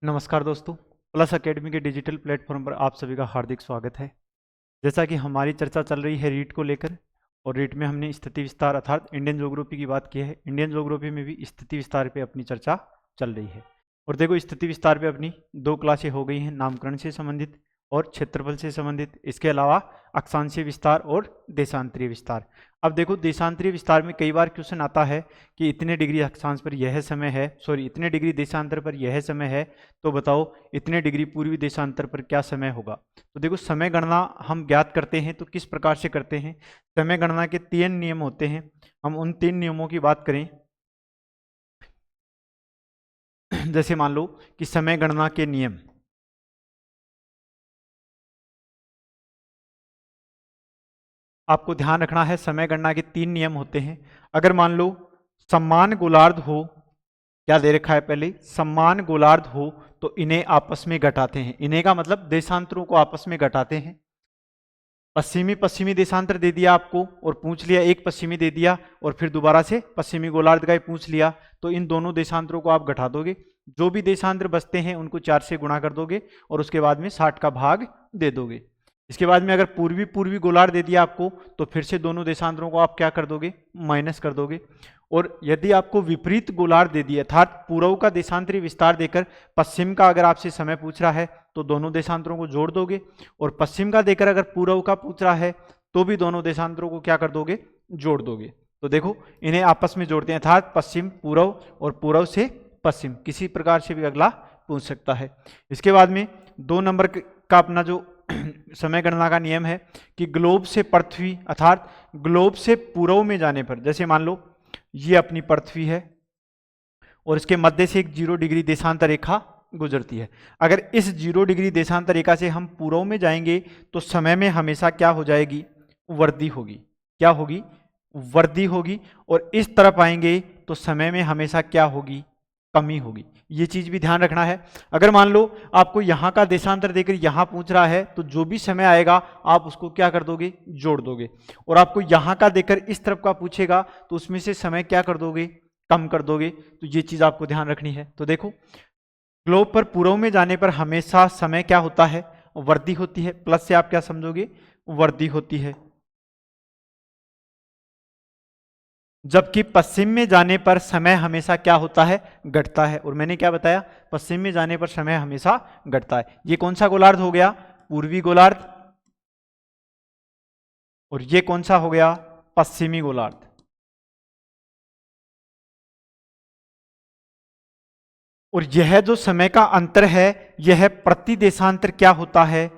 नमस्कार दोस्तों, plus academy के डिजिटल प्लेटफॉर्म पर आप सभी का हार्दिक स्वागत है। जैसा कि हमारी चर्चा चल रही है रीट को लेकर, और रीट में हमने स्थिति विस्तार अर्थात इंडियन ज्योग्राफी की बात की है। इंडियन ज्योग्राफी में भी स्थिति विस्तार पे अपनी चर्चा चल रही है। और देखो, स्थिति विस्तार पे अपनी दो क्लासें हो गई हैं, नामकरण से संबंधित और क्षेत्रफल से संबंधित। इसके अलावा अक्षांशीय विस्तार और देशांतरीय विस्तार। अब देखो, देशांतरीय विस्तार में कई बार क्वेश्चन आता है कि इतने डिग्री अक्षांश पर यह समय है, इतने डिग्री देशांतर पर यह समय है, तो बताओ इतने डिग्री पूर्वी देशांतर पर क्या समय होगा। तो देखो, समय गणना हम ज्ञात करते हैं तो किस प्रकार से करते हैं। समय गणना के 3 नियम होते हैं। हम उन 3 नियमों की बात करें। जैसे मान लो कि समय गणना के नियम, आपको ध्यान रखना है, समय गणना के 3 नियम होते हैं। अगर मान लो समान गोलार्ध हो, क्या दे रखा है पहले, समान गोलार्ध हो, तो इन्हें आपस में घटाते हैं। इन्हें का मतलब देशांतरों को आपस में घटाते हैं। पश्चिमी देशांतर दे दिया आपको और पूछ लिया, एक पश्चिमी दे दिया और फिर दोबारा से पश्चिमी गोलार्ध का ही पूछ लिया, तो इन दोनों देशांतरों को आप घटा दोगे। जो भी देशांतर बचते हैं उनको 4 से गुणा कर दोगे और उसके बाद में 60 का भाग दे दोगे। इसके बाद में अगर पूर्वी गोलार्ध दे दिया आपको, तो फिर से दोनों देशांतरों को आप क्या कर दोगे, माइनस कर दोगे। और यदि आपको विपरीत गोलार्ध दे दिया, अर्थात पूर्व का देशांतरी विस्तार देकर पश्चिम का अगर आपसे समय पूछ रहा है, तो दोनों देशांतरों को जोड़ दोगे। और पश्चिम का देकर अगर पूर्व का पूछ रहा है, तो भी दोनों देशांतरों को क्या कर दोगे, जोड़ दोगे। तो देखो, इन्हें आपस में जोड़ते हैं, अर्थात पश्चिम पूर्व और पूर्व से पश्चिम, किसी प्रकार से भी अगला पूछ सकता है। इसके बाद में 2 नंबर का अपना जो समय गणना का नियम है कि ग्लोब से पृथ्वी, अर्थात ग्लोब से पूर्व में जाने पर, जैसे मान लो ये अपनी पृथ्वी है और इसके मध्य से एक 0 डिग्री देशांतर रेखा गुजरती है। अगर इस 0 डिग्री देशांतर रेखा से हम पूर्व में जाएंगे तो समय में हमेशा क्या हो जाएगी, वृद्धि होगी। क्या होगी, वृद्धि होगी। और इस तरफ आएंगे तो समय में हमेशा क्या होगी, कमी होगी। ये चीज भी ध्यान रखना है। अगर मान लो आपको यहां का देशांतर देकर यहां पूछ रहा है, तो जो भी समय आएगा आप उसको क्या कर दोगे, जोड़ दोगे। और आपको यहां का देकर इस तरफ का पूछेगा तो उसमें से समय क्या कर दोगे, कम कर दोगे। तो ये चीज आपको ध्यान रखनी है। तो देखो, ग्लोब पर पूर्व में जाने पर हमेशा समय क्या होता है, वृद्धि होती है। प्लस से आप क्या समझोगे, वृद्धि होती है। जबकि पश्चिम में जाने पर समय हमेशा क्या होता है, घटता है। और मैंने क्या बताया, पश्चिम में जाने पर समय हमेशा घटता है। ये कौन सा गोलार्ध हो गया, पूर्वी गोलार्ध। और ये कौन सा हो गया, पश्चिमी गोलार्ध। और यह जो समय का अंतर है, यह प्रति देशांतर क्या होता है,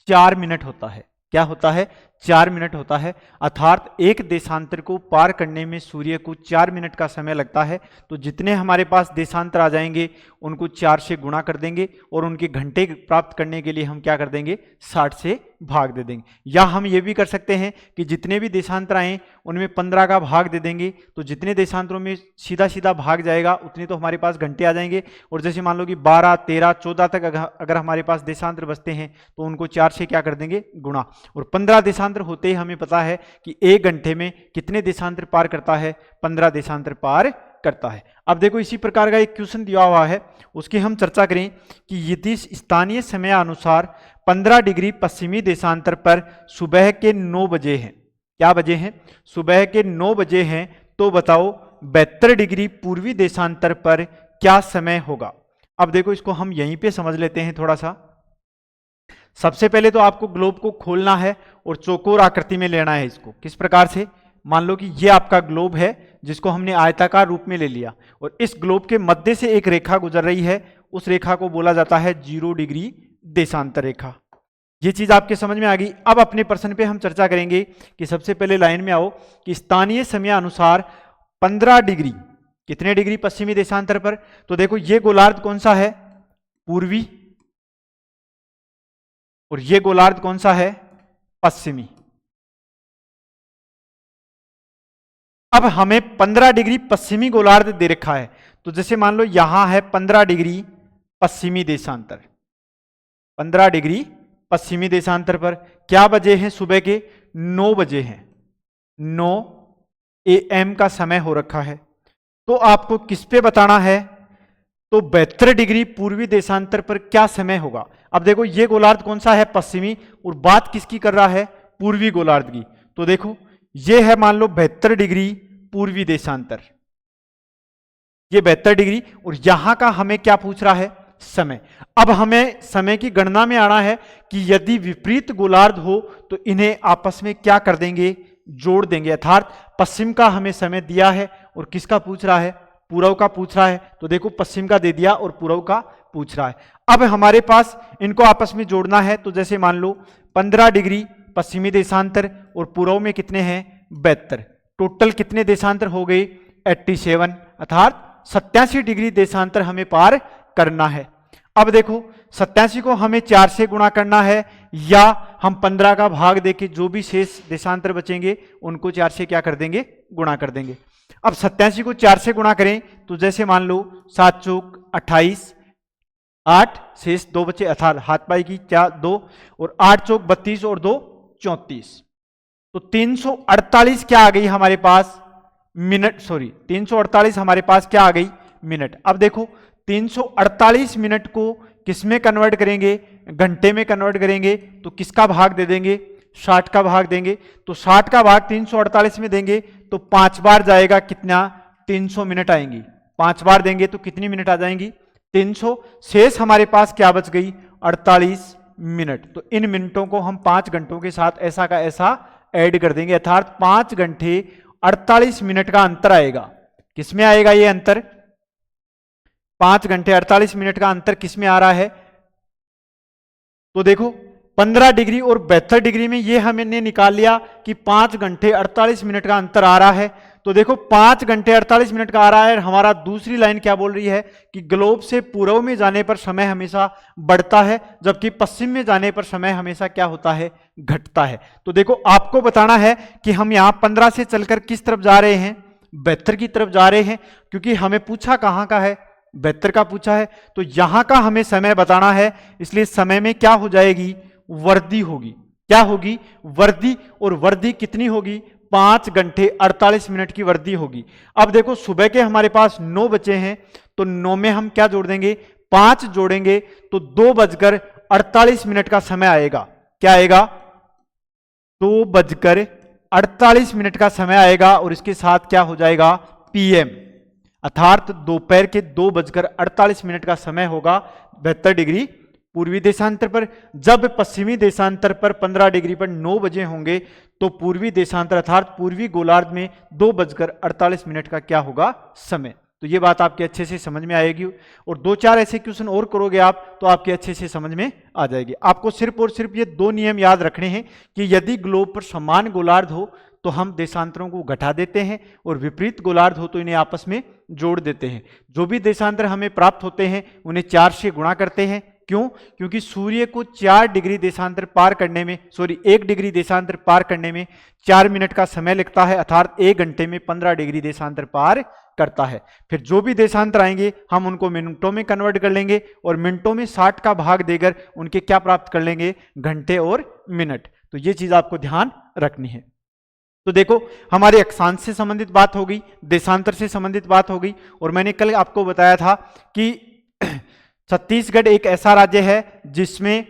4 मिनट होता है। क्या होता है, 4 मिनट होता है। अर्थात एक देशांतर को पार करने में सूर्य को 4 मिनट का समय लगता है। तो जितने हमारे पास देशांतर आ जाएंगे उनको 4 से गुणा कर देंगे और उनके घंटे प्राप्त करने के लिए हम क्या कर देंगे, 60 से भाग दे देंगे। या हम ये भी कर सकते हैं कि जितने भी देशांतर आए उनमें 15 का भाग दे देंगे, तो जितने देशांतरों में सीधा सीधा भाग जाएगा उतने तो हमारे पास घंटे आ जाएंगे। और जैसे मान लो कि 12, 13, 14 तक अगर हमारे पास देशांतर बचते हैं तो उनको 4 से क्या कर देंगे, गुणा। और 15 देशांतर होते ही हमें पता है कि 1 घंटे में कितने देशांतर पार करता है, 15 देशांतर पार करता है। अब देखो, इसी प्रकार का एक क्वेश्चन दिया हुआ है, उसकी हम चर्चा करें कि यदि स्थानीय समय अनुसार 15 डिग्री पश्चिमी देशांतर पर सुबह के 9 बजे हैं, क्या बजे हैं, सुबह के 9 बजे हैं, तो बताओ 72 डिग्री पूर्वी देशांतर पर क्या समय होगा। अब देखो, इसको हम यहीं पे समझ लेते हैं थोड़ा सा। सबसे पहले तो आपको ग्लोब को खोलना है और चौकोर आकृति में लेना है इसको। किस प्रकार से, मान लो कि ये आपका ग्लोब है जिसको हमने आयताकार रूप में ले लिया, और इस ग्लोब के मध्य से एक रेखा गुजर रही है, उस रेखा को बोला जाता है 0 डिग्री देशांतर रेखा। ये चीज आपके समझ में आ गई। अब अपने प्रश्न पे हम चर्चा करेंगे कि सबसे पहले लाइन में आओ कि स्थानीय समय अनुसार 15 डिग्री, कितने डिग्री पश्चिमी देशांतर पर। तो देखो, ये गोलार्ध कौन सा है, पूर्वी, और ये गोलार्ध कौन सा है, पश्चिमी। अब हमें 15 डिग्री पश्चिमी गोलार्ध दे रखा है, तो जैसे मान लो यहां है 15 डिग्री पश्चिमी देशांतर, 15 डिग्री पश्चिमी देशांतर पर क्या बजे हैं, सुबह के 9 बजे हैं, 9 AM का समय हो रखा है। तो आपको किस पे बताना है, तो 72 डिग्री पूर्वी देशांतर पर क्या समय होगा। अब देखो ये गोलार्ध कौन सा है, पश्चिमी, और बात किसकी कर रहा है, पूर्वी गोलार्ध की। तो देखो ये है मान लो 72 डिग्री पूर्वी देशांतर, ये 72 डिग्री, और यहां का हमें क्या पूछ रहा है, समय। अब हमें समय की गणना में आना है कि यदि विपरीत गोलार्ध हो तो इन्हें आपस में क्या कर देंगे, जोड़ देंगे। अर्थात पश्चिम का हमें समय दिया है और किसका पूछ रहा है, पूर्व का पूछ रहा है। तो देखो पश्चिम का दे दिया और पूर्व का पूछ रहा है। अब हमारे पास इनको आपस में जोड़ना है, तो जैसे मान लो 15 डिग्री पश्चिमी देशांतर और पूर्व में कितने हैं, 72, टोटल कितने देशांतर हो गए, 87, अर्थात 87 डिग्री देशांतर हमें पार करना है। अब देखो 87 को हमें 4 से गुणा करना है, या हम 15 का भाग देके जो भी शेष देशांतर बचेंगे उनको 4 से क्या कर देंगे, गुणा कर देंगे। अब 87 को 4 से गुणा करें तो जैसे मान लो 7 चौक 28, 8 शेष 2 बचे, अर्थात हाथ पाई की 2, और 8 चौक 32 और 2 34, तो 348 क्या आ गई हमारे पास, मिनट, सॉरी 348 हमारे पास क्या आ गई, मिनट। अब देखो 348 मिनट को किस में कन्वर्ट करेंगे, घंटे में कन्वर्ट करेंगे, तो किसका भाग दे देंगे, 60 का भाग देंगे। तो 60 का भाग 348 में देंगे तो 5 बार जाएगा, कितना, 300 मिनट आएंगी। 5 बार देंगे तो कितनी मिनट आ जाएंगी, 300। शेष हमारे पास क्या बच गई, 48 मिनट। तो इन मिनटों को हम 5 घंटों के साथ ऐसा का ऐसा ऐड कर देंगे, अर्थात 5 घंटे 48 मिनट का अंतर आएगा। किसमें आएगा ये अंतर, 5 घंटे 48 मिनट का अंतर किसमें आ रहा है, तो देखो 15 डिग्री और 72 डिग्री में ये हमने निकाल लिया कि 5 घंटे 48 मिनट का अंतर आ रहा है। तो देखो 5 घंटे 48 मिनट का आ रहा है। हमारा दूसरी लाइन क्या बोल रही है कि ग्लोब से पूर्व में जाने पर समय हमेशा बढ़ता है, जबकि पश्चिम में जाने पर समय हमेशा क्या होता है, घटता है। तो देखो आपको बताना है कि हम यहां 15 से चलकर किस तरफ जा रहे हैं, 72 की तरफ जा रहे हैं, क्योंकि हमें पूछा कहां का है, 72 का पूछा है। तो यहां का हमें समय बताना है, इसलिए समय में क्या हो जाएगी, वृद्धि होगी। क्या होगी, वृद्धि, और वृद्धि कितनी होगी, 5 घंटे 48 मिनट की वृद्धि होगी। अब देखो सुबह के हमारे पास 9 बचे हैं, तो 9 में हम क्या जोड़ देंगे, 5 जोड़ेंगे तो 2:48 मिनट का समय आएगा। क्या आएगा, 2:48 मिनट का समय आएगा, और इसके साथ क्या हो जाएगा, पीएम, अर्थात दोपहर के 2:48 मिनट का समय होगा 72 डिग्री पूर्वी देशांतर पर। जब पश्चिमी देशांतर पर 15 डिग्री पर 9 बजे होंगे तो पूर्वी देशांतर अर्थात पूर्वी गोलार्ध में 2:48 मिनट का क्या होगा, समय। तो ये बात आपके अच्छे से समझ में आएगी, और 2-4 ऐसे क्वेश्चन और करोगे आप तो आपके अच्छे से समझ में आ जाएगी। आपको सिर्फ और सिर्फ ये 2 नियम याद रखने हैं कि यदि ग्लोब पर समान गोलार्ध हो तो हम देशांतरों को घटा देते हैं, और विपरीत गोलार्ध हो तो इन्हें आपस में जोड़ देते हैं। जो भी देशांतर हमें प्राप्त होते हैं उन्हें 4 से गुणा करते हैं। क्यों, क्योंकि सूर्य को 4 डिग्री देशांतर पार करने में, 1 डिग्री देशांतर पार करने में 4 मिनट का समय लगता है, अर्थात 1 घंटे में 15 डिग्री देशांतर पार करता है। फिर जो भी देशांतर आएंगे हम उनको मिनटों में कन्वर्ट कर लेंगे, और मिनटों में 60 का भाग देकर उनके क्या प्राप्त कर लेंगे, घंटे और मिनट। तो ये चीज आपको ध्यान रखनी है। तो देखो हमारे अक्षांश से संबंधित बात हो गई, देशांतर से संबंधित बात हो गई, और मैंने कल आपको बताया था कि छत्तीसगढ़ एक ऐसा राज्य है जिसमें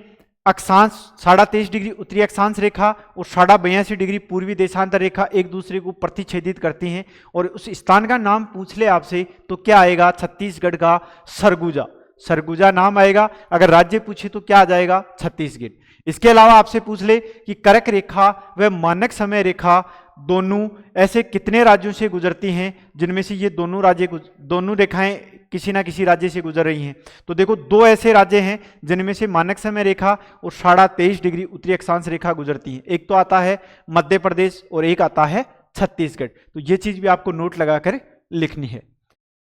अक्षांश 23.5 डिग्री उत्तरी अक्षांश रेखा और 82.5 डिग्री पूर्वी देशांतर रेखा एक दूसरे को प्रतिच्छेदित करती हैं, और उस स्थान का नाम पूछ ले आपसे तो क्या आएगा, छत्तीसगढ़ का सरगुजा, सरगुजा नाम आएगा। अगर राज्य पूछे तो क्या आ जाएगा, छत्तीसगढ़। इसके अलावा आपसे पूछ ले कि कर्क रेखा व मानक समय रेखा दोनों ऐसे कितने राज्यों से गुजरती हैं जिनमें से ये दोनों रेखाएं किसी ना किसी राज्य से गुजर रही हैं। तो देखो 2 ऐसे राज्य हैं जिनमें से मानक समय रेखा और 23.5 डिग्री उत्तरी अक्षांश रेखा गुजरती हैं। एक तो आता है मध्य प्रदेश और एक आता है छत्तीसगढ़। तो ये चीज भी आपको नोट लगाकर लिखनी है।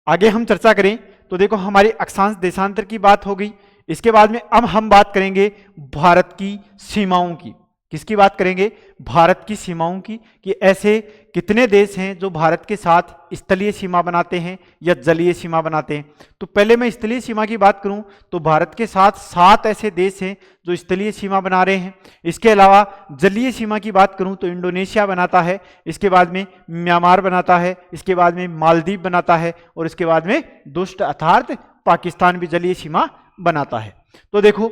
आगे हम चर्चा करें तो देखो हमारी अक्षांश देशांतर की बात हो गई। इसके बाद में अब हम बात करेंगे भारत की सीमाओं की। किसकी बात करेंगे, भारत की सीमाओं की, कि ऐसे कितने देश हैं जो भारत के साथ स्थलीय सीमा बनाते हैं या जलीय सीमा बनाते हैं। तो पहले मैं स्थलीय सीमा की बात करूं तो भारत के साथ 7 ऐसे देश हैं जो स्थलीय सीमा बना रहे हैं। इसके अलावा जलीय सीमा की बात करूं तो इंडोनेशिया बनाता है, इसके बाद में म्यांमार बनाता है, इसके बाद में मालदीव बनाता है, और इसके बाद में दुष्ट अर्थात पाकिस्तान भी जलीय सीमा बनाता है। तो देखो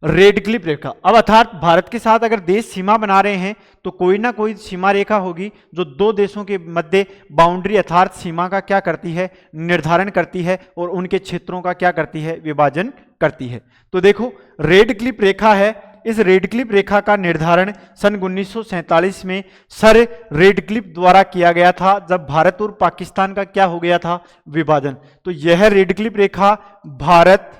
रेड क्लिफ रेखा, अब अर्थात भारत के साथ अगर देश सीमा बना रहे हैं तो कोई ना कोई सीमा रेखा होगी जो दो देशों के मध्य बाउंड्री अर्थात सीमा का क्या करती है, निर्धारण करती है और उनके क्षेत्रों का क्या करती है, विभाजन करती है। तो देखो रेड क्लिफ रेखा है, इस रेड क्लिफ रेखा का निर्धारण सन 1947 में सर रेड क्लिफ द्वारा किया गया था, जब भारत और पाकिस्तान का क्या हो गया था, विभाजन। तो यह रेड क्लिफ रेखा भारत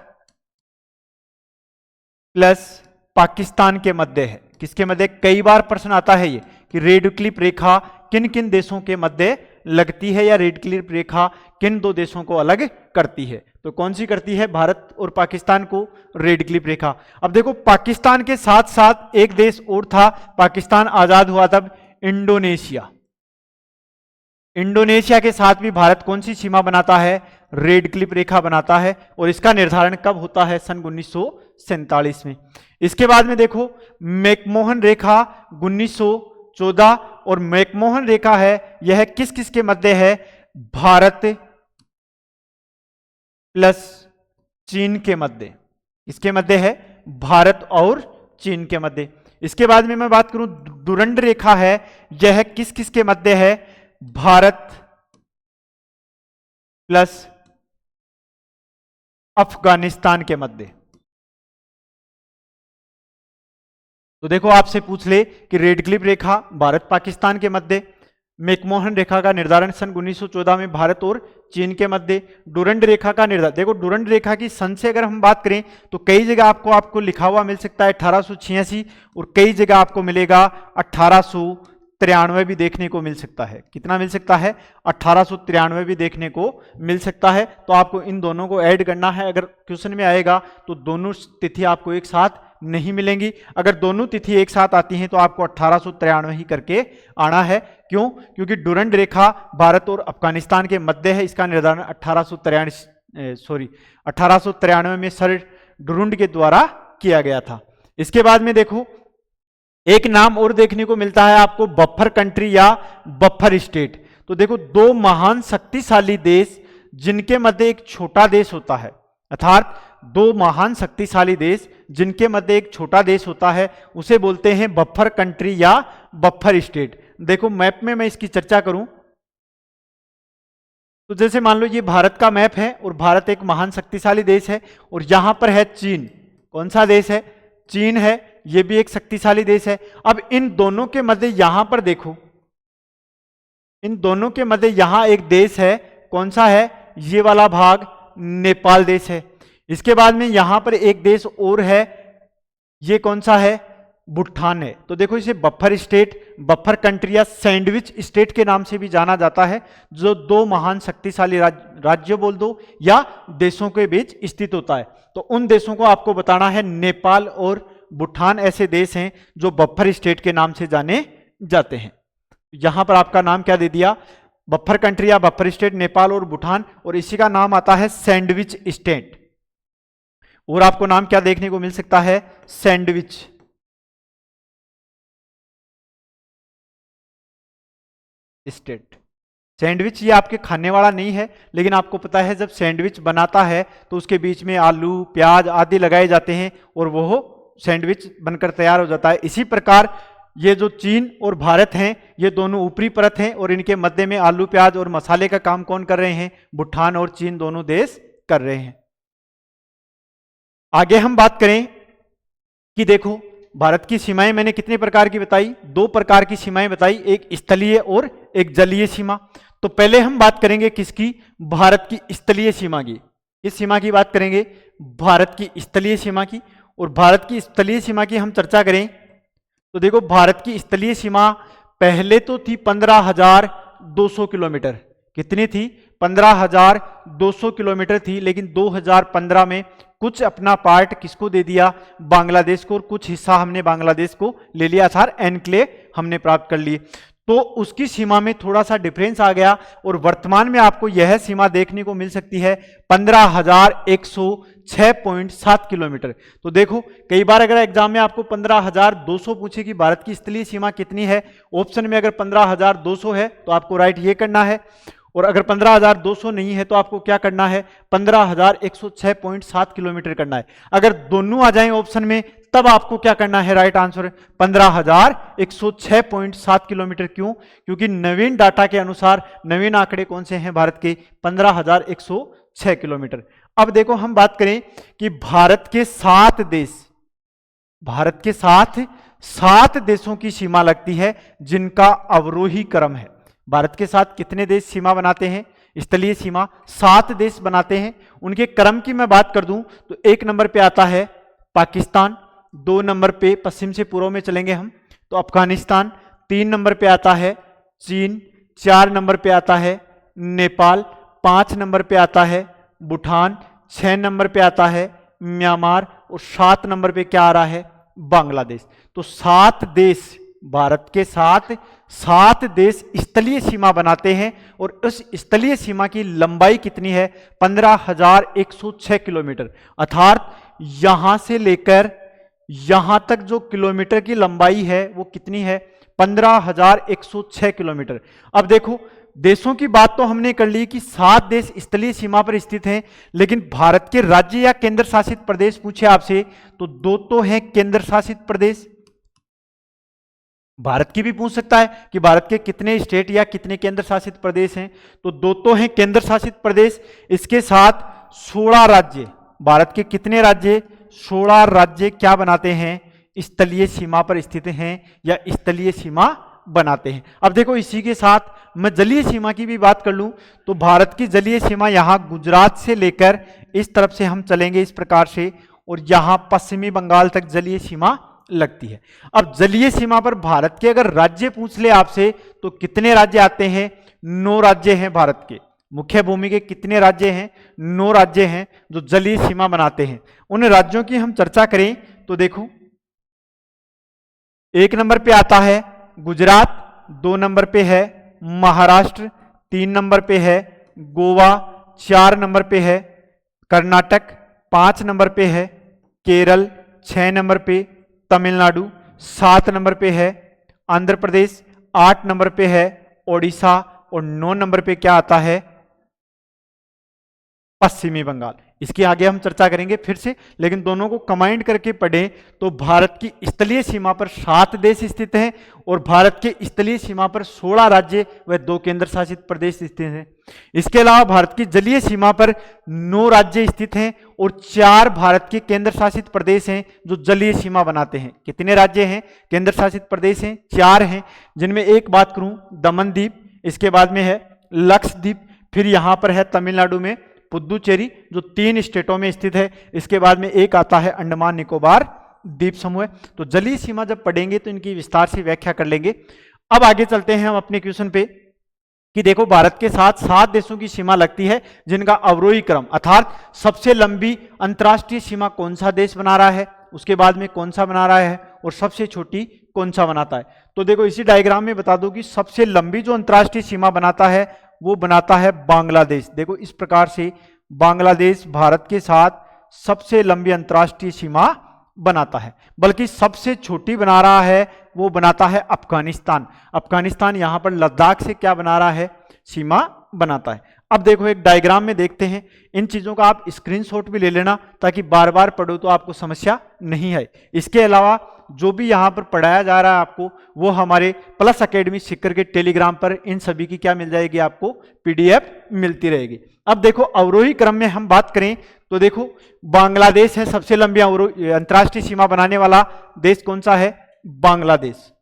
प्लस पाकिस्तान के मध्य है। किसके मध्य? कई बार प्रश्न आता है ये कि रेड क्लिफ रेखा किन किन देशों के मध्य लगती है या रेड क्लिफ रेखा किन दो देशों को अलग करती है। तो कौन सी करती है? भारत और पाकिस्तान को रेड क्लिफ रेखा। अब देखो पाकिस्तान के साथ साथ एक देश और था, पाकिस्तान आजाद हुआ तब, इंडोनेशिया। इंडोनेशिया के साथ भी भारत कौन सी सीमा बनाता है? रेड क्लिफ रेखा बनाता है। और इसका निर्धारण कब होता है? सन 1947 में। इसके बाद में देखो मैकमोहन रेखा 1914, और मैकमोहन रेखा है यह किस किस के मध्य है? भारत प्लस चीन के मध्य। इसके मध्य है? भारत और चीन के मध्य। इसके बाद में मैं बात करूं डुरंड रेखा है, यह किस किस के मध्य है? भारत प्लस अफगानिस्तान के मध्य। तो देखो आपसे पूछ ले कि रेड क्लिफ रेखा भारत पाकिस्तान के मध्य, मैकमोहन रेखा का निर्धारण सन 1914 में भारत और चीन के मध्य, डुरंड रेखा का निर्धारण। देखो डुरंड रेखा की सन से अगर हम बात करें तो कई जगह आपको लिखा हुआ मिल सकता है 1886, और कई जगह आपको मिलेगा 1893 भी देखने को मिल सकता है। कितना मिल सकता है? 1893 भी देखने को मिल सकता है। तो आपको इन दोनों को ऐड करना है। अगर क्वेश्चन में आएगा तो दोनों तिथि आपको एक साथ नहीं मिलेंगी। अगर दोनों तिथि एक साथ आती हैं तो आपको 1893 ही करके आना है। क्यों? क्योंकि डुरंड रेखा भारत और अफगानिस्तान के मध्य है। इसका निर्धारण 1893 में सर डुरंड के द्वारा किया गया था। इसके बाद में देखो एक नाम और देखने को मिलता है आपको, बफर कंट्री या बफर स्टेट। तो देखो दो महान शक्तिशाली देश जिनके मध्य एक छोटा देश होता है, अर्थात दो महान शक्तिशाली देश जिनके मध्य एक छोटा देश होता है, उसे बोलते हैं बफर कंट्री या बफर स्टेट। देखो मैप में मैं इसकी चर्चा करूं तो जैसे मान लो ये भारत का मैप है और भारत एक महान शक्तिशाली देश है, और यहां पर है चीन। कौन सा देश है? चीन है। ये भी एक शक्तिशाली देश है। अब इन दोनों के मध्य यहां पर देखो, इन दोनों के मध्य यहां एक देश है। कौन सा है? ये वाला भाग नेपाल देश है। इसके बाद में यहां पर एक देश और है, ये कौन सा है? भूटान है। तो देखो इसे बफर स्टेट, बफर कंट्री या सैंडविच स्टेट के नाम से भी जाना जाता है, जो दो महान शक्तिशाली राज्य बोल दो या देशों के बीच स्थित होता है। तो उन देशों को आपको बताना है। नेपाल और भूटान ऐसे देश हैं जो बफर स्टेट के नाम से जाने जाते हैं। यहां पर आपका नाम क्या दे दिया? बफर कंट्री या बफर स्टेट, नेपाल और भूटान, और इसी का नाम आता है सैंडविच स्टेट। और आपको नाम क्या देखने को मिल सकता है? Sandwich state. सैंडविच ये आपके खाने वाला नहीं है, लेकिन आपको पता है जब सैंडविच बनाता है तो उसके बीच में आलू, प्याज आदि लगाए जाते हैं और वो सैंडविच बनकर तैयार हो जाता है। इसी प्रकार ये जो चीन और भारत हैं, ये दोनों ऊपरी परत हैं, और इनके मध्य में आलू, प्याज और मसाले का काम कौन कर रहे हैं? भूटान और चीन दोनों देश कर रहे हैं। आगे हम बात करें कि देखो भारत की सीमाएं मैंने कितने प्रकार की बताई? दो प्रकार की सीमाएं बताई, एक स्थलीय और एक जलीय सीमा। तो पहले हम बात करेंगे किसकी? भारत की स्थलीय सीमा की। इस सीमा की बात करेंगे, भारत की स्थलीय सीमा की। और भारत की स्थलीय सीमा की हम चर्चा करें तो देखो भारत की स्थलीय सीमा पहले तो थी 15,200 किलोमीटर। कितनी थी? 15,200 किलोमीटर थी, लेकिन 2015 में कुछ अपना पार्ट किसको दे दिया? बांग्लादेश को, और कुछ हिस्सा हमने बांग्लादेश को ले लिया था, एनक्लेव हमने प्राप्त कर लिए। तो उसकी सीमा में थोड़ा सा डिफरेंस आ गया, और वर्तमान में आपको यह सीमा देखने को मिल सकती है 15,106.7 किलोमीटर। तो देखो कई बार अगर एग्जाम में आपको 15,200 पूछे कि भारत की स्थलीय सीमा कितनी है, ऑप्शन में अगर 15,200 है तो आपको राइट ये करना है, और अगर 15,200 नहीं है तो आपको क्या करना है, 15,106.7 किलोमीटर करना है। अगर दोनों आ जाएं ऑप्शन में तब आपको क्या करना है, राइट आंसर 15,106.7 किलोमीटर। क्यों? क्योंकि नवीन डाटा के अनुसार नवीन आंकड़े कौन से हैं भारत के, 15,106 किलोमीटर। अब देखो हम बात करें कि भारत के 7 देशों की सीमा लगती है जिनका अवरोही क्रम है। भारत के साथ कितने देश सीमा बनाते हैं, स्थलीय सीमा? 7 देश बनाते हैं। उनके क्रम की मैं बात कर दूं तो 1 नंबर पे आता है पाकिस्तान, 2 नंबर पे पश्चिम से पूर्व में चलेंगे हम तो अफगानिस्तान, 3 नंबर पे आता है चीन, 4 नंबर पे आता है नेपाल, 5 नंबर पे आता है भूटान, 6 नंबर पे आता है म्यांमार और 7 नंबर पे क्या आ रहा है, बांग्लादेश। तो 7 देश, भारत के 7 देश स्थलीय सीमा बनाते हैं और उस स्थलीय सीमा की लंबाई कितनी है, 15,106 किलोमीटर। अर्थात यहां से लेकर यहां तक जो किलोमीटर की लंबाई है वो कितनी है, 15,106 किलोमीटर। अब देखो देशों की बात तो हमने कर ली कि 7 देश स्थलीय सीमा पर स्थित हैं, लेकिन भारत के राज्य या केंद्र शासित प्रदेश पूछे आपसे तो 2 तो हैं केंद्र शासित प्रदेश। भारत की भी पूछ सकता है कि भारत के कितने स्टेट या कितने केंद्र शासित प्रदेश हैं, तो 2 तो हैं केंद्र शासित प्रदेश। इसके साथ 16 राज्य, भारत के कितने राज्य, 16 राज्य क्या बनाते हैं, स्थलीय सीमा पर स्थित हैं या स्थलीय सीमा बनाते हैं। अब देखो इसी के साथ मैं जलीय सीमा की भी बात कर लूं तो भारत की जलीय सीमा यहां गुजरात से लेकर इस तरफ से हम चलेंगे इस प्रकार से और यहां पश्चिमी बंगाल तक जलीय सीमा लगती है। अब जलीय सीमा पर भारत के अगर राज्य पूछ ले आपसे तो कितने राज्य आते हैं, 9 राज्य हैं भारत के। मुख्य भूमि के कितने राज्य हैं, 9 राज्य हैं जो जलीय सीमा बनाते हैं। उन राज्यों की हम चर्चा करें तो देखो 1 नंबर पे आता है गुजरात, 2 नंबर पे है महाराष्ट्र, 3 नंबर पे है गोवा, 4 नंबर पे है कर्नाटक, 5 नंबर पे है केरल, 6 नंबर पे तमिलनाडु, 7 नंबर पे है आंध्र प्रदेश, 8 नंबर पे है ओडिशा और 9 नंबर पे क्या आता है, पश्चिमी बंगाल। इसके आगे हम चर्चा करेंगे फिर से, लेकिन दोनों को कंबाइंड करके पढ़ें तो भारत की स्थलीय सीमा पर 7 देश स्थित हैं और भारत के स्थलीय सीमा पर 16 राज्य व 2 केंद्र शासित प्रदेश स्थित हैं। इसके अलावा भारत की जलीय सीमा पर 9 राज्य स्थित हैं और 4 भारत के केंद्र शासित प्रदेश हैं जो जलीय सीमा बनाते हैं। कितने राज्य हैं, केंद्र शासित प्रदेश हैं, 4 हैं, जिनमें एक बात करूं दमनदीप, इसके बाद में है लक्षद्वीप, फिर यहां पर है तमिलनाडु में पुदुचेरी जो 3 स्टेटों में स्थित है, इसके बाद में एक आता है अंडमान निकोबार द्वीप समूह। तो जलीय सीमा जब पढ़ेंगे तो इनकी विस्तार से व्याख्या कर लेंगे। अब आगे चलते हैं हम अपने क्वेश्चन पे कि देखो भारत के साथ 7 देशों की सीमा लगती है जिनका अवरोही क्रम, अर्थात सबसे लंबी अंतर्राष्ट्रीय सीमा कौन सा देश बना रहा है, उसके बाद में कौन सा बना रहा है और सबसे छोटी कौन सा बनाता है। तो देखो इसी डायग्राम में बता दो कि सबसे लंबी जो अंतर्राष्ट्रीय सीमा बनाता है वो बनाता है बांग्लादेश। देखो इस प्रकार से बांग्लादेश भारत के साथ सबसे लंबी अंतर्राष्ट्रीय सीमा बनाता है, बल्कि सबसे छोटी बना रहा है वो बनाता है अफगानिस्तान। अफगानिस्तान यहां पर लद्दाख से क्या बना रहा है, सीमा बनाता है। अब देखो एक डायग्राम में देखते हैं, इन चीजों का आप स्क्रीनशॉट भी ले लेना ताकि बार बार पढ़ो तो आपको समस्या नहीं है। इसके अलावा जो भी यहाँ पर पढ़ाया जा रहा है आपको वो हमारे प्लस एकेडमी सीकर के टेलीग्राम पर इन सभी की क्या मिल जाएगी, आपको पीडीएफ मिलती रहेगी। अब देखो अवरोही क्रम में हम बात करें तो देखो बांग्लादेश है सबसे लंबी अंतर्राष्ट्रीय सीमा बनाने वाला देश, कौन सा है, बांग्लादेश।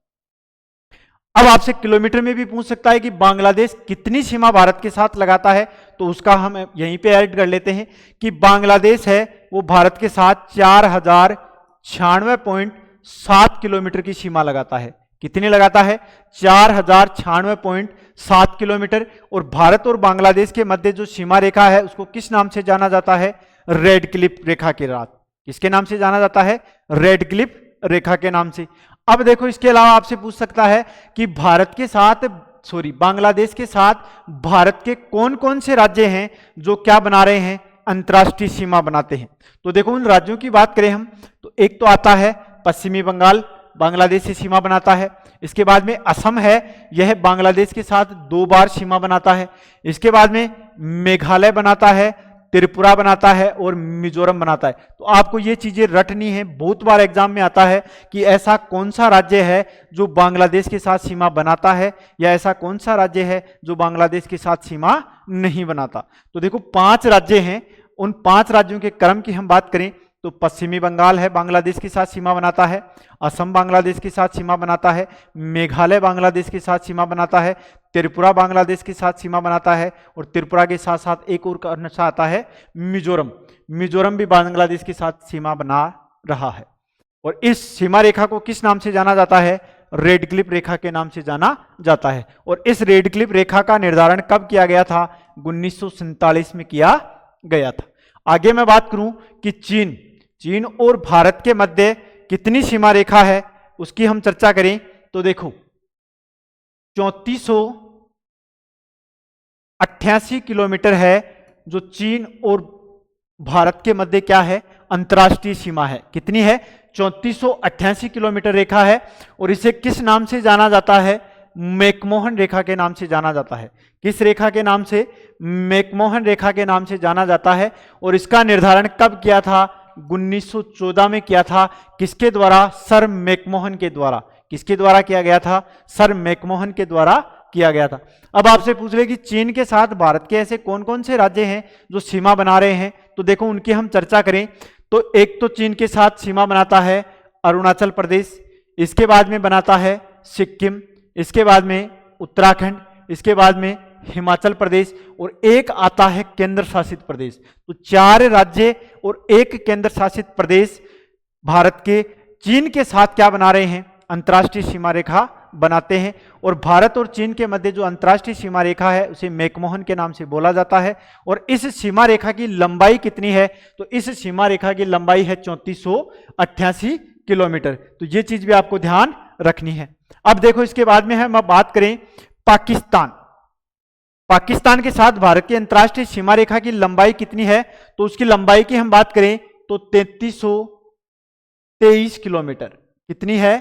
अब आपसे किलोमीटर में भी पूछ सकता है कि बांग्लादेश कितनी सीमा भारत के साथ लगाता है, तो उसका हम यहीं पे ऐड कर लेते हैं कि बांग्लादेश है वो भारत के साथ 4096.7 किलोमीटर की सीमा लगाता है। कितनी लगाता है, 4096.7 किलोमीटर। और भारत और बांग्लादेश के मध्य जो सीमा रेखा है उसको किस नाम से जाना जाता है, रेड क्लिफ रेखा के साथ। किसके नाम से जाना जाता है, रेड क्लिफ रेखा के नाम से। अब देखो इसके अलावा आपसे पूछ सकता है कि बांग्लादेश के साथ भारत के कौन कौन से राज्य हैं जो क्या बना रहे हैं, अंतर्राष्ट्रीय सीमा बनाते हैं। तो देखो उन राज्यों की बात करें हम तो एक तो आता है पश्चिमी बंगाल, बांग्लादेश से सीमा बनाता है। इसके बाद में असम है, यह बांग्लादेश के साथ 2 बार सीमा बनाता है। इसके बाद में मेघालय बनाता है, त्रिपुरा बनाता है और मिजोरम बनाता है। तो आपको ये चीजें रटनी है, बहुत बार एग्जाम में आता है कि ऐसा कौन सा राज्य है जो बांग्लादेश के साथ सीमा बनाता है या ऐसा कौन सा राज्य है जो बांग्लादेश के साथ सीमा नहीं बनाता। तो देखो 5 राज्य हैं, उन 5 राज्यों के क्रम की हम बात करें तो पश्चिमी बंगाल है बांग्लादेश के साथ सीमा बनाता है, असम बांग्लादेश के साथ सीमा बनाता है, मेघालय बांग्लादेश के साथ सीमा बनाता है, त्रिपुरा बांग्लादेश के साथ सीमा बनाता है और त्रिपुरा के साथ साथ एक और सा आता है मिजोरम। मिजोरम भी बांग्लादेश के साथ सीमा बना रहा है। और इस सीमा रेखा को किस नाम से जाना जाता है? रेड क्लिफ रेखा के नाम से जाना जाता है। और इस रेड क्लिफ रेखा का निर्धारण कब किया गया था? 1947 में किया गया था। आगे मैं बात करूं कि चीन और भारत के मध्य कितनी सीमा रेखा है उसकी हम चर्चा करें तो देखो 3488 किलोमीटर है जो चीन और भारत के मध्य क्या है? अंतर्राष्ट्रीय सीमा है। कितनी है? 3488 किलोमीटर रेखा है और इसे किस नाम से जाना जाता है? मैकमोहन रेखा के नाम से जाना जाता है। किस रेखा के नाम से? मैकमोहन रेखा के नाम से जाना जाता है। और इसका निर्धारण कब किया था? 1914 में किया था। किसके द्वारा? सर मैकमोहन के द्वारा। किसके द्वारा किया गया था? सर मैकमोहन के द्वारा किया गया था। अब आपसे पूछ रहे कि चीन के साथ भारत के ऐसे कौन कौन से राज्य हैं जो सीमा बना रहे हैं, तो देखो उनकी हम चर्चा करें तो एक तो चीन के साथ सीमा बनाता है अरुणाचल प्रदेश, इसके बाद में बनाता है सिक्किम, इसके बाद में उत्तराखंड, इसके बाद में हिमाचल प्रदेश और एक आता है केंद्र शासित प्रदेश। तो 4 राज्य और एक केंद्र शासित प्रदेश भारत के चीन के साथ क्या बना रहे हैं? अंतर्राष्ट्रीय सीमा रेखा बनाते हैं। और भारत और चीन के मध्य जो अंतर्राष्ट्रीय सीमा रेखा है उसे मैकमोहन के नाम से बोला जाता है। और इस सीमा रेखा की लंबाई कितनी है? तो इस सीमा रेखा की लंबाई है 3488 किलोमीटर। तो ये चीज भी आपको ध्यान रखनी है। अब देखो इसके बाद में हम बात करें पाकिस्तान। पाकिस्तान के साथ भारत की अंतर्राष्ट्रीय सीमा रेखा की लंबाई कितनी है? तो उसकी लंबाई की हम बात करें तो 3323 किलोमीटर। कितनी है?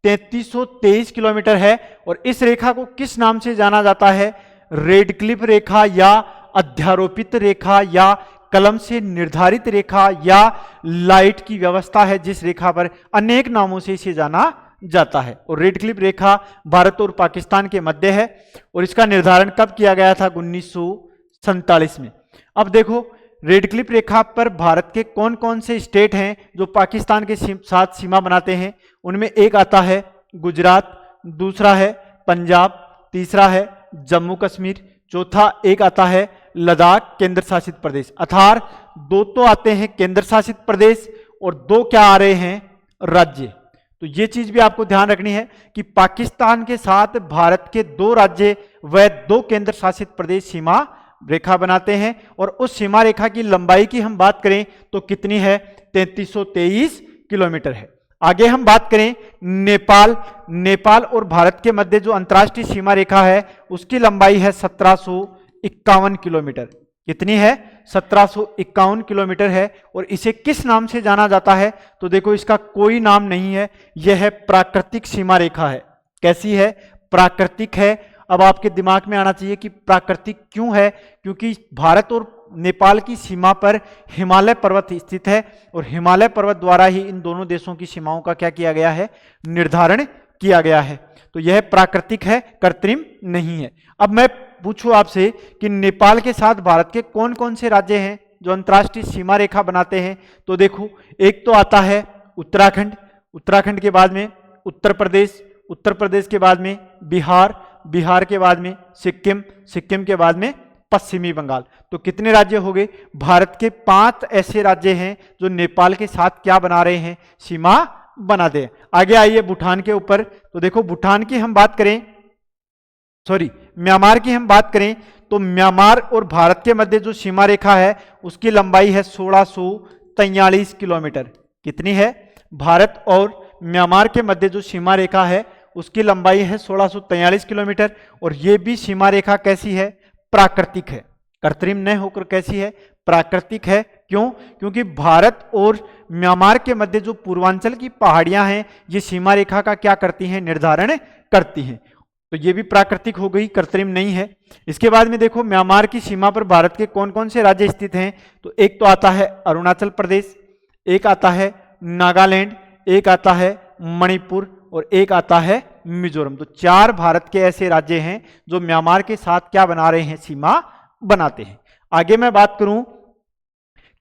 3323 किलोमीटर है। और इस रेखा को किस नाम से जाना जाता है? रेड क्लिफ रेखा या अध्यारोपित रेखा या कलम से निर्धारित रेखा या लाइट की व्यवस्था है, जिस रेखा पर अनेक नामों से इसे जाना जाता है। और रेड क्लिफ रेखा भारत और पाकिस्तान के मध्य है और इसका निर्धारण कब किया गया था? 1947 में। अब देखो रेड क्लिफ रेखा पर भारत के कौन कौन से स्टेट हैं जो पाकिस्तान के साथ सीमा बनाते हैं? उनमें एक आता है गुजरात, दूसरा है पंजाब, तीसरा है जम्मू कश्मीर, चौथा एक आता है लद्दाख केंद्र शासित प्रदेश। अर्थात 2 तो आते हैं केंद्र शासित प्रदेश और 2 क्या आ रहे हैं? राज्य। तो ये चीज भी आपको ध्यान रखनी है कि पाकिस्तान के साथ भारत के 2 राज्य व 2 केंद्र शासित प्रदेश सीमा रेखा बनाते हैं। और उस सीमा रेखा की लंबाई की हम बात करें तो कितनी है? 3323 किलोमीटर है। आगे हम बात करें नेपाल। नेपाल और भारत के मध्य जो अंतर्राष्ट्रीय सीमा रेखा है उसकी लंबाई है 1751 किलोमीटर। कितनी है? 1751 किलोमीटर है। और इसे किस नाम से जाना जाता है? तो देखो इसका कोई नाम नहीं है, यह है प्राकृतिक सीमा रेखा है। कैसी है? प्राकृतिक है। अब आपके दिमाग में आना चाहिए कि प्राकृतिक क्यों है? क्योंकि भारत और नेपाल की सीमा पर हिमालय पर्वत स्थित है और हिमालय पर्वत द्वारा ही इन दोनों देशों की सीमाओं का क्या किया गया है? निर्धारण किया गया है। तो यह प्राकृतिक है, कृत्रिम नहीं है। अब मैं पूछूं आपसे कि नेपाल के साथ भारत के कौन कौन से राज्य हैं जो अंतर्राष्ट्रीय सीमा रेखा बनाते हैं? तो देखो एक तो आता है उत्तराखंड, उत्तराखंड के बाद में उत्तर प्रदेश, उत्तर प्रदेश के बाद में बिहार, बिहार के बाद में सिक्किम, सिक्किम के बाद में पश्चिमी बंगाल। तो कितने राज्य हो गए? भारत के 5 ऐसे राज्य हैं जो नेपाल के साथ क्या बना रहे हैं? सीमा बना दे। आगे आइए भूटान के ऊपर। तो देखो भूटान की हम बात करें, म्यांमार की हम बात करें तो म्यांमार और भारत के मध्य जो सीमा रेखा है उसकी लंबाई है 1643 किलोमीटर। कितनी है? भारत और म्यांमार के मध्य जो सीमा रेखा है उसकी लंबाई है 1643 किलोमीटर। और ये भी सीमा रेखा कैसी है? प्राकृतिक है, कृत्रिम न होकर कैसी है? प्राकृतिक है, क्यों? क्योंकि भारत और म्यांमार के मध्य जो पूर्वांचल की पहाड़ियां हैं ये सीमा रेखा का क्या करती हैं? निर्धारण करती हैं। तो ये भी प्राकृतिक हो गई, कृत्रिम नहीं है। इसके बाद में देखो म्यांमार की सीमा पर भारत के कौन कौन से राज्य स्थित हैं? तो एक तो आता है अरुणाचल प्रदेश, एक आता है नागालैंड, एक आता है मणिपुर और एक आता है मिजोरम। तो 4 भारत के ऐसे राज्य हैं जो म्यांमार के साथ क्या बना रहे हैं? सीमा बनाते हैं। आगे मैं बात करूं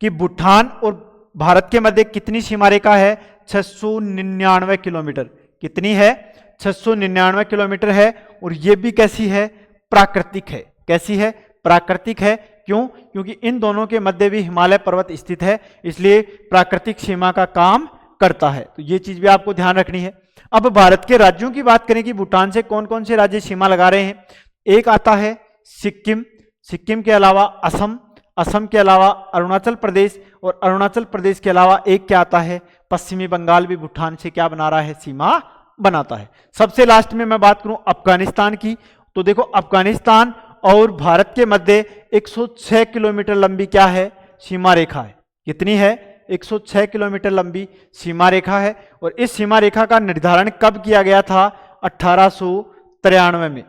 कि भूटान और भारत के मध्य कितनी सीमा रेखा है? 699 किलोमीटर। कितनी है? 699 किलोमीटर है। और यह भी कैसी है? प्राकृतिक है। कैसी है? प्राकृतिक है। क्यों? क्योंकि इन दोनों के मध्य भी हिमालय पर्वत स्थित है, इसलिए प्राकृतिक सीमा का काम करता है। तो ये चीज भी आपको ध्यान रखनी है। अब भारत के राज्यों की बात करें कि भूटान से कौन कौन से राज्य सीमा लगा रहे हैं। एक आता है सिक्किम, सिक्किम के अलावा असम, असम के अलावा अरुणाचल प्रदेश और अरुणाचल प्रदेश के अलावा एक क्या आता है? पश्चिमी बंगाल भी भूटान से क्या बना रहा है? सीमा बनाता है। सबसे लास्ट में मैं बात करूं अफगानिस्तान की, तो देखो अफगानिस्तान और भारत के मध्य 106 किलोमीटर लंबी क्या है? सीमा रेखा है। कितनी है? 106 किलोमीटर लंबी सीमा रेखा है। और इस सीमा रेखा का निर्धारण कब किया गया था? 1893 में।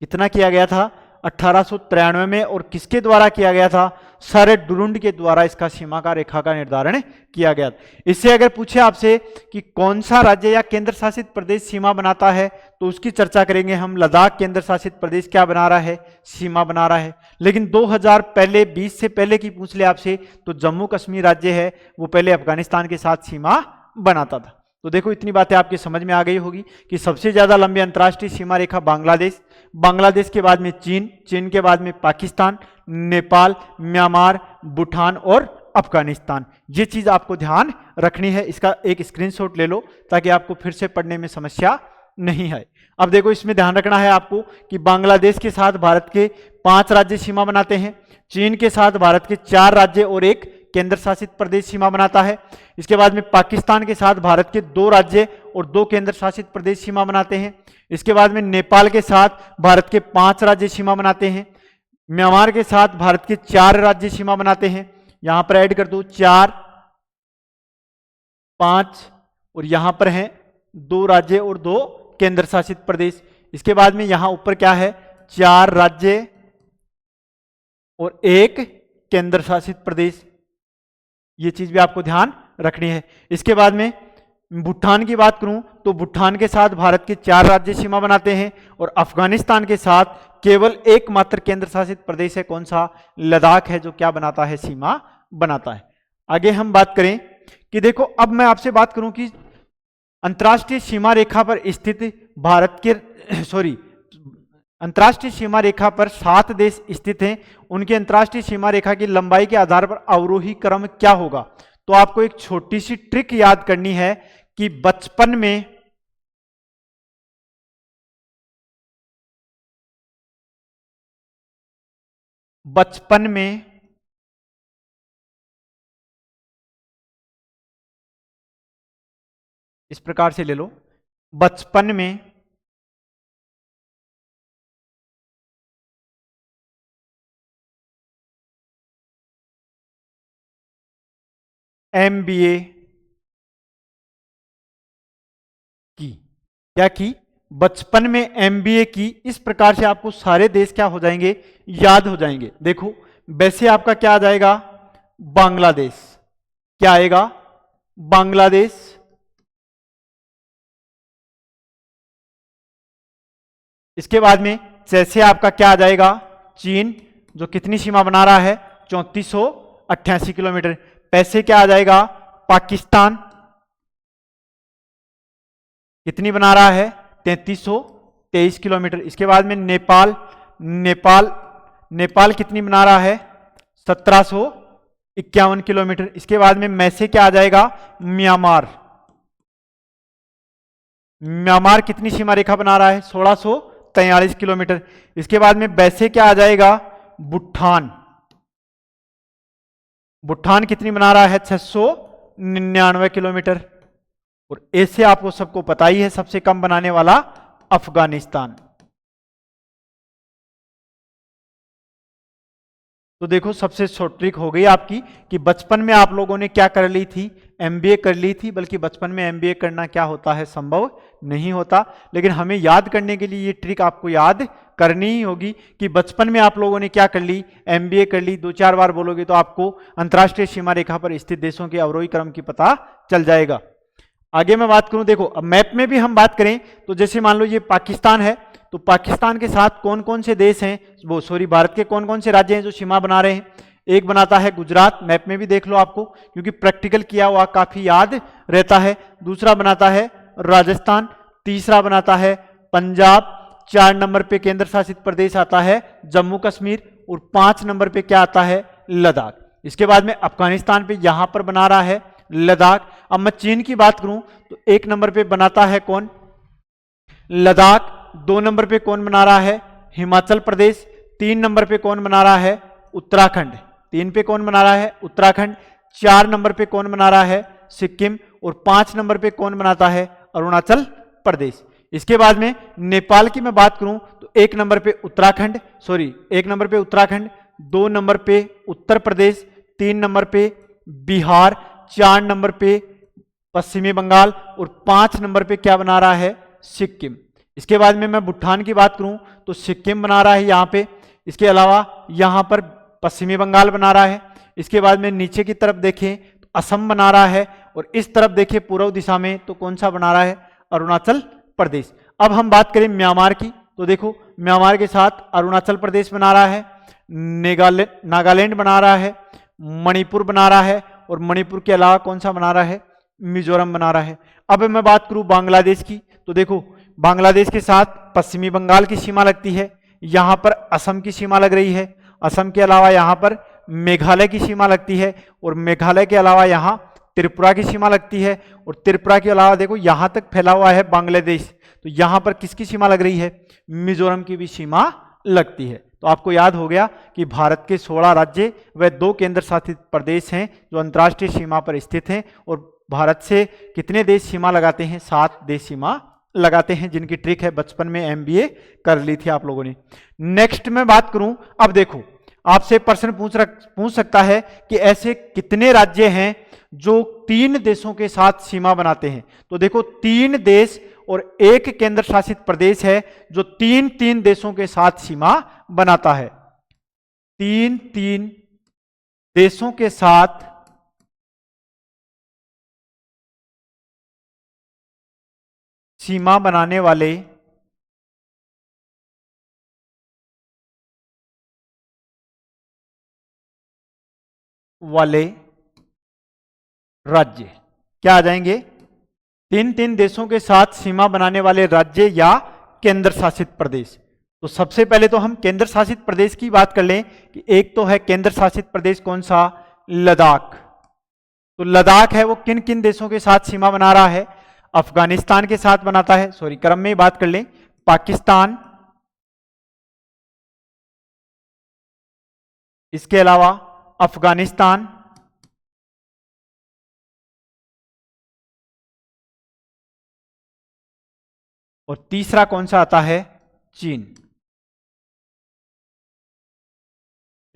कितना किया गया था? 1893 में। और किसके द्वारा किया गया था? सर डुरुंड के द्वारा इसका सीमा का रेखा का निर्धारण किया गया। इससे अगर पूछे आपसे कि कौन सा राज्य या केंद्र शासित प्रदेश सीमा बनाता है, तो उसकी चर्चा करेंगे हम। लद्दाख केंद्र शासित प्रदेश क्या बना रहा है? सीमा बना रहा है। लेकिन 2020 से पहले की पूछ ले आपसे, तो जम्मू कश्मीर राज्य है वो पहले अफगानिस्तान के साथ सीमा बनाता था। तो देखो इतनी बातें आपकी समझ में आ गई होगी कि सबसे ज्यादा लंबी अंतर्राष्ट्रीय सीमा रेखा बांग्लादेश, बांग्लादेश के बाद में चीन, चीन के बाद में पाकिस्तान, नेपाल, म्यांमार, भूटान और अफगानिस्तान। ये चीज आपको ध्यान रखनी है। इसका एक स्क्रीनशॉट ले लो ताकि आपको फिर से पढ़ने में समस्या नहीं है। अब देखो इसमें ध्यान रखना है आपको कि बांग्लादेश के साथ भारत के 5 राज्य सीमा बनाते हैं, चीन के साथ भारत के 4 राज्य और एक केंद्र शासित प्रदेश सीमा बनाता है। इसके बाद में पाकिस्तान के साथ भारत के 2 राज्य और 2 केंद्र शासित प्रदेश सीमा बनाते हैं। इसके बाद में नेपाल के साथ भारत के 5 राज्य सीमा बनाते हैं। म्यांमार के साथ भारत के 4 राज्य सीमा बनाते हैं। यहां पर ऐड कर दो 4, 5 और यहां पर हैं 2 राज्य और 2 केंद्र शासित प्रदेश। इसके बाद में यहां ऊपर क्या है? 4 राज्य और 1 केंद्र शासित प्रदेश। ये चीज भी आपको ध्यान रखनी है। इसके बाद में भूटान की बात करूं तो भूटान के साथ भारत के 4 राज्य सीमा बनाते हैं और अफगानिस्तान के साथ केवल एकमात्र केंद्र शासित प्रदेश है। कौन सा? लद्दाख है, जो क्या बनाता है? सीमा बनाता है। आगे हम बात करें कि देखो अब मैं आपसे बात करूं कि अंतर्राष्ट्रीय सीमा रेखा पर स्थित भारत के अंतर्राष्ट्रीय सीमा रेखा पर 7 देश स्थित हैं। उनकी अंतर्राष्ट्रीय सीमा रेखा की लंबाई के आधार पर अवरोही क्रम क्या होगा? तो आपको एक छोटी सी ट्रिक याद करनी है कि बचपन में इस प्रकार से ले लो, बचपन में MBA की, क्या की? बचपन में MBA की। इस प्रकार से आपको सारे देश क्या हो जाएंगे? याद हो जाएंगे। देखो वैसे आपका क्या आ जाएगा? बांग्लादेश। क्या आएगा? बांग्लादेश। इसके बाद में जैसे आपका क्या आ जाएगा? चीन, जो कितनी सीमा बना रहा है? 3488 किलोमीटर। पैसे क्या आ जाएगा? पाकिस्तान, कितनी बना रहा है? 3323 किलोमीटर। इसके बाद में नेपाल, नेपाल कितनी बना रहा है? 1751 किलोमीटर। इसके बाद में मैसे क्या आ जाएगा? म्यांमार, म्यांमार कितनी सीमा रेखा बना रहा है? 1643 किलोमीटर। इसके बाद में वैसे क्या आ जाएगा? भूटान, भूटान कितनी बना रहा है? 699 किलोमीटर। और ऐसे आपको सबको पता ही है सबसे कम बनाने वाला अफगानिस्तान। तो देखो सबसे शॉर्ट ट्रिक हो गई आपकी कि बचपन में आप लोगों ने क्या कर ली थी, एमबीए कर ली थी, बल्कि बचपन में एमबीए करना क्या होता है, संभव नहीं होता। लेकिन हमें याद करने के लिए ये ट्रिक आपको याद करनी ही होगी कि बचपन में आप लोगों ने क्या कर ली, एमबीए कर ली। 2-4 बार बोलोगे तो आपको अंतर्राष्ट्रीय सीमा रेखा पर स्थित देशों के अवरोही क्रम की पता चल जाएगा। आगे मैं बात करूं, देखो अब मैप में भी हम बात करें तो जैसे मान लो ये पाकिस्तान है, तो पाकिस्तान के साथ कौन कौन से देश हैं, वो सॉरी भारत के कौन कौन से राज्य हैं जो सीमा बना रहे हैं। एक बनाता है गुजरात, मैप में भी देख लो आपको, क्योंकि प्रैक्टिकल किया हुआ काफी याद रहता है। दूसरा बनाता है राजस्थान, तीसरा बनाता है पंजाब, 4 नंबर पे केंद्र शासित प्रदेश आता है जम्मू कश्मीर, और 5 नंबर पे क्या आता है, लद्दाख। इसके बाद में अफगानिस्तान पे यहां पर बना रहा है लद्दाख। अब मैं चीन की बात करूं तो 1 नंबर पे बनाता है कौन, लद्दाख। 2 नंबर पे कौन बना रहा है, हिमाचल प्रदेश। 3 नंबर पे कौन बना रहा है, उत्तराखंड। 3 पे कौन बना रहा है, उत्तराखंड। 4 नंबर पे कौन बना रहा है, सिक्किम। और 5 नंबर पे कौन बनाता है, अरुणाचल प्रदेश। इसके बाद में नेपाल की मैं बात करूं तो 1 नंबर पे उत्तराखंड, 1 नंबर पे उत्तराखंड, 2 नंबर पे उत्तर प्रदेश, 3 नंबर पे बिहार, 4 नंबर पे पश्चिमी बंगाल, और 5 नंबर पे क्या बना रहा है, सिक्किम। इसके बाद में मैं भूटान की बात करूं तो सिक्किम बना रहा है यहां पे। इसके अलावा यहां पर पश्चिमी बंगाल बना रहा है। इसके बाद में नीचे की तरफ देखें तो असम बना रहा है, और इस तरफ देखें पूर्व दिशा में तो कौन सा बना रहा है, अरुणाचल प्रदेश। अब हम बात करें म्यांमार की तो देखो म्यांमार के साथ अरुणाचल प्रदेश बना रहा है, नागालैंड बना रहा है, मणिपुर बना रहा है, और मणिपुर के अलावा कौन सा बना रहा है, मिजोरम बना रहा है। अब मैं बात करूं बांग्लादेश की तो देखो बांग्लादेश के साथ पश्चिमी बंगाल की सीमा लगती है, यहां पर असम की सीमा लग रही है। असम के अलावा यहां पर मेघालय की सीमा लगती है, और मेघालय के अलावा यहां त्रिपुरा की सीमा लगती है, और त्रिपुरा के अलावा देखो यहां तक फैला हुआ है बांग्लादेश, तो यहां पर किसकी सीमा लग रही है, मिजोरम की भी सीमा लगती है। तो आपको याद हो गया कि भारत के 16 राज्य व 2 केंद्र शासित प्रदेश हैं जो अंतर्राष्ट्रीय सीमा पर स्थित हैं, और भारत से कितने देश सीमा लगाते हैं, 7 देश सीमा लगाते हैं, जिनकी ट्रिक है बचपन में एमबीए कर ली थी आप लोगों ने। नेक्स्ट में बात करूं, अब देखो आपसे प्रश्न पूछ सकता है कि ऐसे कितने राज्य हैं जो 3 देशों के साथ सीमा बनाते हैं। तो देखो 3 देश और 1 केंद्र शासित प्रदेश है जो 3 देशों के साथ सीमा बनाता है। 3 देशों के साथ सीमा बनाने वाले राज्य क्या आ जाएंगे, 3 देशों के साथ सीमा बनाने वाले राज्य या केंद्र शासित प्रदेश। तो सबसे पहले तो हम केंद्र शासित प्रदेश की बात कर लें कि एक तो है केंद्र शासित प्रदेश कौन सा, लद्दाख। तो लद्दाख है वो किन किन देशों के साथ सीमा बना रहा है, अफगानिस्तान के साथ बनाता है, क्रम में बात कर लें, पाकिस्तान, इसके अलावा अफगानिस्तान, और तीसरा कौन सा आता है, चीन।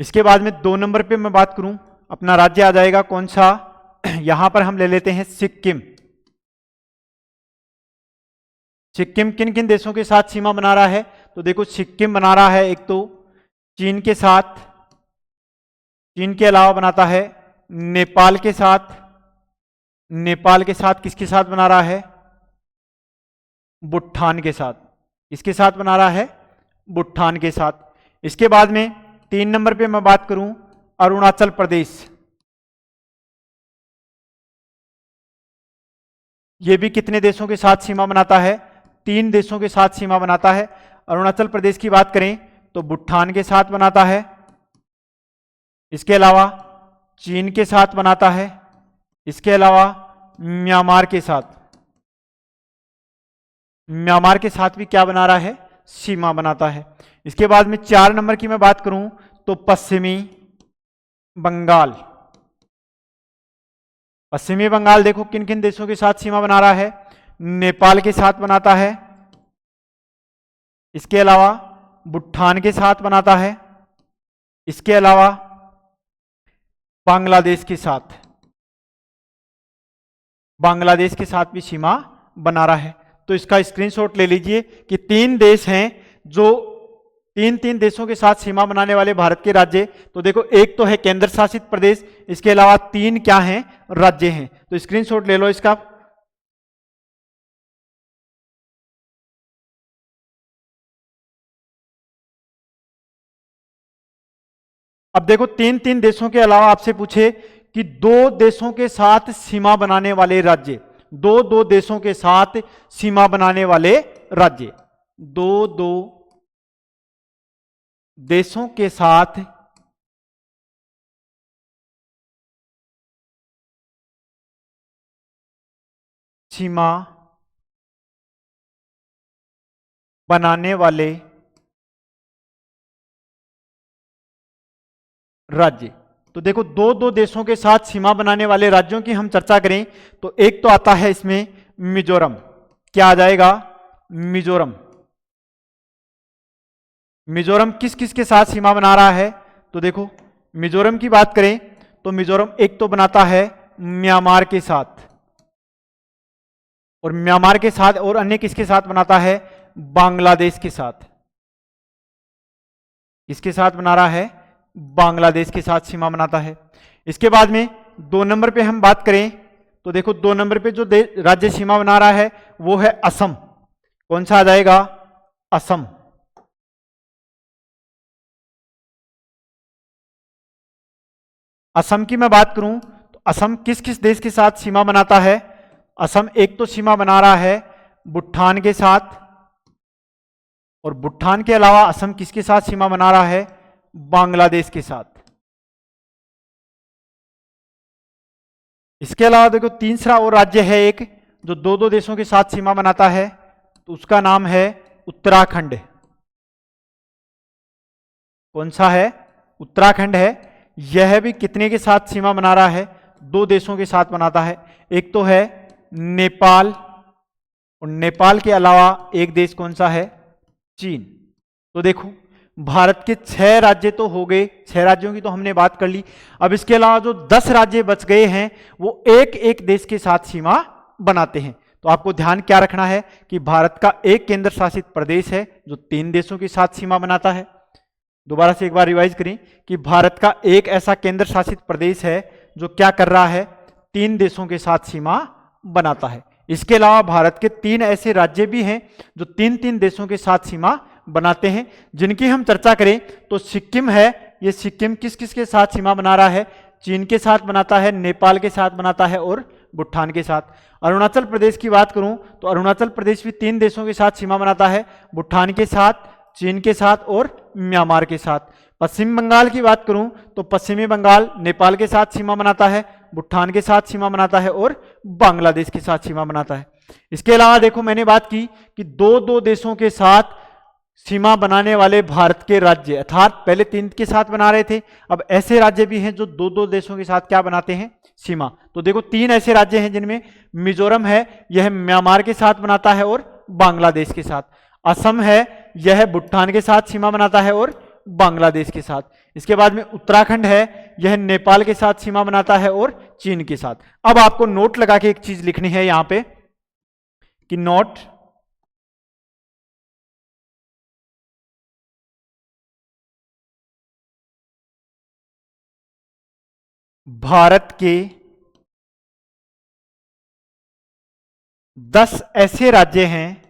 इसके बाद में 2 नंबर पे मैं बात करूं, अपना राज्य आ जाएगा कौन सा, यहां पर हम ले लेते हैं सिक्किम। सिक्किम किन किन देशों के साथ सीमा बना रहा है, तो देखो सिक्किम बना रहा है एक तो चीन के साथ, चीन के अलावा बनाता है नेपाल के साथ, नेपाल के साथ किसके साथ बना रहा है, भूटान के साथ। किसके साथ बना रहा है, भूटान के साथ। इसके बाद में 3 नंबर पे मैं बात करूं, अरुणाचल प्रदेश। यह भी कितने देशों के साथ सीमा बनाता है, 3 देशों के साथ सीमा बनाता है। अरुणाचल प्रदेश की बात करें तो भूटान के साथ बनाता है, इसके अलावा चीन के साथ बनाता है, इसके अलावा म्यांमार के साथ, म्यांमार के साथ भी क्या बना रहा है, सीमा बनाता है। इसके बाद में 4 नंबर की मैं बात करूं तो पश्चिमी बंगाल। पश्चिमी बंगाल देखो किन किन देशों के साथ सीमा बना रहा है, नेपाल के साथ बनाता है, इसके अलावा भूटान के साथ बनाता है, इसके अलावा बांग्लादेश के साथ, बांग्लादेश के साथ भी सीमा बना रहा है। तो इसका स्क्रीनशॉट ले लीजिए कि 3 देश हैं जो 3 देशों के साथ सीमा बनाने वाले भारत के राज्य। तो देखो, एक तो है केंद्र शासित प्रदेश, इसके अलावा 3 क्या हैं, राज्य हैं। तो स्क्रीनशॉट ले लो इसका। अब देखो, 3 देशों के अलावा आपसे पूछे कि 2 देशों के साथ सीमा बनाने वाले राज्य, 2 देशों के साथ सीमा बनाने वाले राज्य, 2 देशों के साथ सीमा बनाने वाले राज्य। तो देखो, 2 देशों के साथ सीमा बनाने वाले राज्यों की हम चर्चा करें तो एक तो आता है इसमें मिजोरम। क्या आ जाएगा, मिजोरम। मिजोरम किस किस के साथ सीमा बना रहा है? तो देखो, मिजोरम की बात करें तो मिजोरम एक तो बनाता है म्यांमार के साथ, और म्यांमार के साथ और अन्य किसके साथ बनाता है, बांग्लादेश के साथ। किसके साथ बना रहा है, बांग्लादेश के साथ सीमा बनाता है। इसके बाद में 2 नंबर पे हम बात करें तो देखो, 2 नंबर पे जो राज्य सीमा बना रहा है वो है असम। कौन सा आ जाएगा, असम। असम की मैं बात करूं तो असम किस किस देश के साथ सीमा बनाता है? असम एक तो सीमा बना रहा है भूटान के साथ, और भूटान के अलावा असम किसके साथ सीमा बना रहा है, बांग्लादेश के साथ। इसके अलावा देखो, तीसरा और राज्य है एक जो 2 देशों के साथ सीमा बनाता है, तो उसका नाम है उत्तराखंड। कौन सा है, उत्तराखंड है। यह भी कितने के साथ सीमा बना रहा है, 2 देशों के साथ बनाता है। एक तो है नेपाल, और नेपाल के अलावा एक देश कौन सा है, चीन। तो देखो, भारत के 6 राज्य तो हो गए, 6 राज्यों की तो हमने बात कर ली। अब इसके अलावा जो 10 राज्य बच गए हैं वो एक एक देश के साथ सीमा बनाते हैं। तो आपको ध्यान क्या रखना है कि भारत का एक केंद्र शासित प्रदेश है जो 3 देशों के साथ सीमा बनाता है। दोबारा से एक बार रिवाइज करें कि भारत का एक ऐसा केंद्र शासित प्रदेश है जो क्या कर रहा है, 3 देशों के साथ सीमा बनाता है। इसके अलावा भारत के 3 ऐसे राज्य भी हैं जो 3 देशों के साथ सीमा बनाते हैं, जिनकी हम चर्चा करें तो सिक्किम है। ये सिक्किम किस किस के साथ सीमा बना रहा है, चीन के साथ बनाता है, नेपाल के साथ बनाता है और भूटान के साथ। अरुणाचल प्रदेश की बात करूं तो अरुणाचल प्रदेश भी 3 देशों के साथ सीमा बनाता है, भूटान के साथ, चीन के साथ और म्यांमार के साथ। पश्चिम बंगाल की बात करूं तो पश्चिमी बंगाल नेपाल के साथ सीमा बनाता है, भूटान के साथ सीमा बनाता है और बांग्लादेश के साथ सीमा बनाता है। इसके अलावा देखो, मैंने बात की कि 2 देशों के साथ सीमा बनाने वाले भारत के राज्य, अर्थात पहले 3 के साथ बना रहे थे, अब ऐसे राज्य भी हैं जो 2 देशों के साथ क्या बनाते हैं, सीमा। तो देखो, 3 ऐसे राज्य हैं जिनमें मिजोरम है, यह म्यांमार के साथ बनाता है और बांग्लादेश के साथ। असम है, यह भूटान के साथ सीमा बनाता है और बांग्लादेश के साथ। इसके बाद में उत्तराखंड है, यह नेपाल के साथ सीमा बनाता है और चीन के साथ। अब आपको नोट लगा के एक चीज लिखनी है यहां पे कि नोट भारत के 10 ऐसे राज्य हैं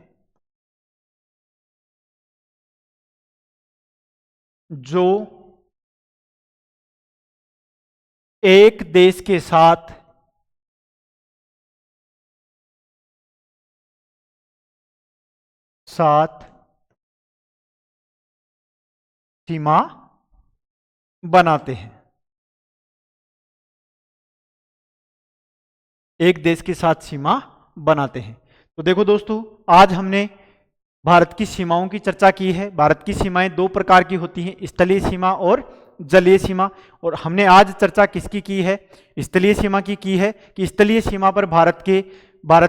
जो एक देश के साथ सीमा बनाते हैं। एक देश के साथ सीमा बनाते हैं। तो देखो दोस्तों, आज हमने भारत की सीमाओं की चर्चा की है। भारत की सीमाएं 2 प्रकार की होती हैं, स्थलीय सीमा और जलीय सीमा। और हमने आज चर्चा किसकी की है, स्थलीय सीमा की है कि स्थलीय सीमा पर भारत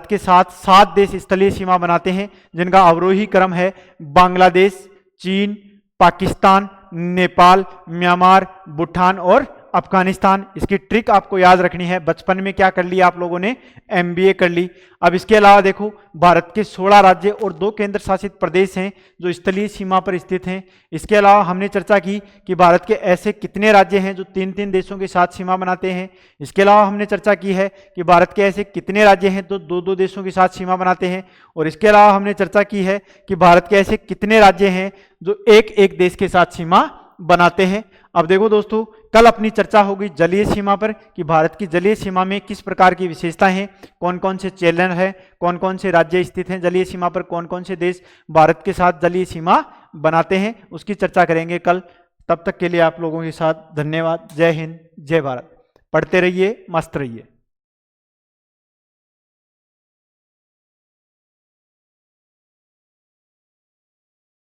के साथ 7 देश स्थलीय सीमा बनाते हैं, जिनका अवरोही क्रम है बांग्लादेश, चीन, पाकिस्तान, नेपाल, म्यांमार, भूटान और अफगानिस्तान, इसकी ट्रिक आपको याद रखनी है। बचपन में क्या कर लिया आप लोगों ने, एमबीए कर ली। अब इसके अलावा देखो भारत के 16 राज्य और 2 केंद्र शासित प्रदेश हैं जो स्थलीय सीमा पर स्थित हैं। इसके अलावा हमने चर्चा की कि भारत के ऐसे कितने राज्य हैं जो 3-3 देशों के साथ सीमा बनाते हैं। इसके अलावा हमने चर्चा की है कि भारत के ऐसे कितने राज्य हैं जो 2-2 देशों के साथ सीमा बनाते हैं। और इसके अलावा हमने चर्चा की है कि भारत के ऐसे कितने राज्य हैं जो एक एक देश के साथ सीमा बनाते हैं। अब देखो दोस्तों, कल अपनी चर्चा होगी जलीय सीमा पर कि भारत की जलीय सीमा में किस प्रकार की विशेषताएं हैं, कौन कौन से चैलेंज है, कौन कौन से राज्य स्थित हैं जलीय सीमा पर, कौन कौन से देश भारत के साथ जलीय सीमा बनाते हैं, उसकी चर्चा करेंगे कल। तब तक के लिए आप लोगों के साथ धन्यवाद। जय हिंद, जय भारत। पढ़ते रहिए, मस्त रहिए।